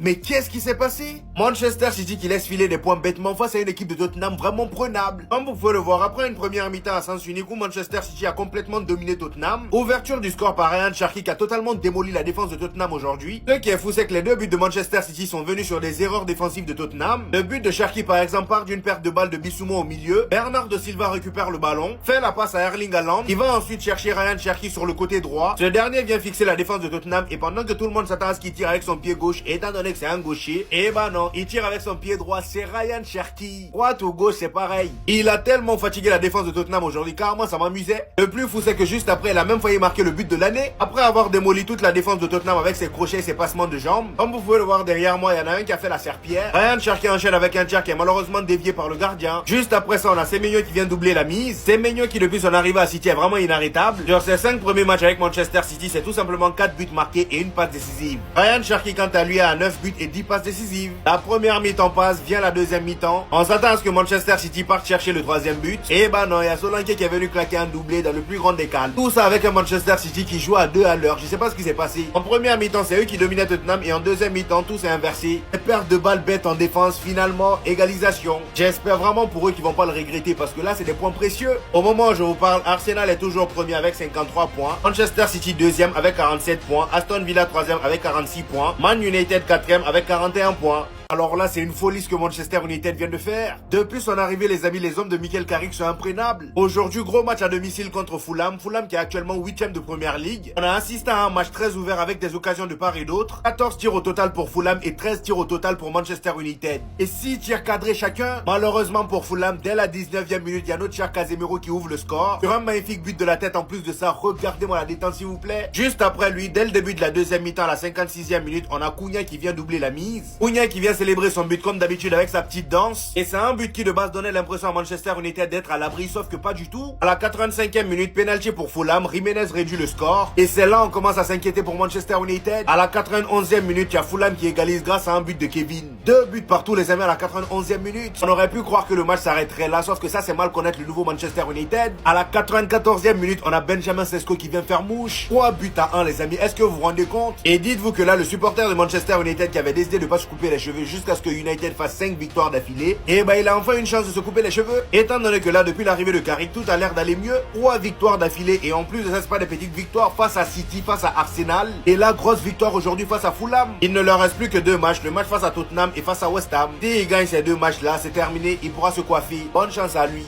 Mais qu'est-ce qui s'est passé? Manchester City qui laisse filer des points bêtement face à une équipe de Tottenham vraiment prenable. Comme vous pouvez le voir, après une première mi-temps à sens unique où Manchester City a complètement dominé Tottenham, ouverture du score par Ryan Cherki qui a totalement démoli la défense de Tottenham aujourd'hui. Ce qui est fou, c'est que les deux buts de Manchester City sont venus sur des erreurs défensives de Tottenham. Le but de Cherki par exemple part d'une perte de balle de Bissouma au milieu. Bernardo Silva récupère le ballon, fait la passe à Erling Haaland, qui va ensuite chercher Ryan Cherki sur le côté droit. Ce dernier vient fixer la défense de Tottenham et pendant que tout le monde s'attend à ce qu'il tire avec son pied gauche, étant donné que c'est un gaucher, et bah non, il tire avec son pied droit, c'est Ryan Cherki. Droite ou gauche, c'est pareil. Il a tellement fatigué la défense de Tottenham aujourd'hui, carrément ça m'amusait. Le plus fou c'est que juste après, il a même failli marquer le but de l'année, après avoir démoli toute la défense de Tottenham avec ses crochets et ses passements de jambes. Comme vous pouvez le voir derrière moi, il y en a un qui a fait la serpillière. Ryan Cherki enchaîne avec un tir qui est malheureusement dévié par le gardien. Juste après ça, on a Semenyo qui vient doubler la mise. Semenyo qui depuis son arrivée à City est vraiment inarrêtable. Sur ses 5 premiers matchs avec Manchester City, c'est tout simplement 4 buts marqués et une passe décisive. Ryan Cherki quant à lui a 9 buts et 10 passes décisives. La première mi-temps passe, vient la deuxième mi-temps. On s'attend à ce que Manchester City parte chercher le troisième but. Et bah non, il y a Solanke qui est venu claquer un doublé dans le plus grand des calmes. Tout ça avec un Manchester City qui joue à 2 à l'heure. Je sais pas ce qui s'est passé. En première mi-temps, c'est eux qui dominaient Tottenham et en deuxième mi-temps, tout s'est inversé. Perte de balles bêtes en défense, finalement, égalisation. J'espère vraiment pour eux qu'ils vont pas le regretter parce que là, c'est des points précieux. Au moment où je vous parle, Arsenal est toujours premier avec 53 points. Manchester City deuxième avec 47 points. Aston Villa troisième avec 46 points. Man United quatrième avec 41 points. Alors là, c'est une folie ce que Manchester United vient de faire. Depuis son arrivée, les amis, les hommes de Michael Carrick sont imprenables. Aujourd'hui, gros match à domicile contre Fulham. Fulham qui est actuellement 8ème de première ligue. On a assisté à un match très ouvert avec des occasions de part et d'autre. 14 tirs au total pour Fulham et 13 tirs au total pour Manchester United. Et 6 tirs cadrés chacun. Malheureusement pour Fulham, dès la 19e minute, il y a notre cher Casemiro qui ouvre le score. Sur un magnifique but de la tête en plus de ça, regardez-moi la détente s'il vous plaît. Juste après lui, dès le début de la deuxième mi-temps, à la 56e minute, on a Cunha qui vient doubler la mise. Cunha qui vient célébrer son but comme d'habitude avec sa petite danse. Et c'est un but qui de base donnait l'impression à Manchester United d'être à l'abri, sauf que pas du tout. À la 85e minute, penalty pour Fulham, Jimenez réduit le score. Et c'est là on commence à s'inquiéter pour Manchester United. À la 91e minute, il y a Fulham qui égalise grâce à un but de Kevin. 2 buts partout les amis à la 91e minute. On aurait pu croire que le match s'arrêterait là, sauf que ça c'est mal connaître le nouveau Manchester United. À la 94e minute, on a Benjamin Sesko qui vient faire mouche. 3 buts à 1 les amis, est-ce que vous vous rendez compte? Et dites-vous que là, le supporter de Manchester United qui avait décidé de pas se couper les cheveux jusqu'à ce que United fasse 5 victoires d'affilée, et bah il a enfin une chance de se couper les cheveux, étant donné que là, depuis l'arrivée de Carrick, tout a l'air d'aller mieux. 3 victoires d'affilée, et en plus de ça, c'est pas des petites victoires face à City, face à Arsenal, et là, grosse victoire aujourd'hui face à Fulham. Il ne leur reste plus que 2 matchs, le match face à Tottenham et face à West Ham. Si il gagne ces 2 matchs là, c'est terminé, il pourra se coiffer. Bonne chance à lui.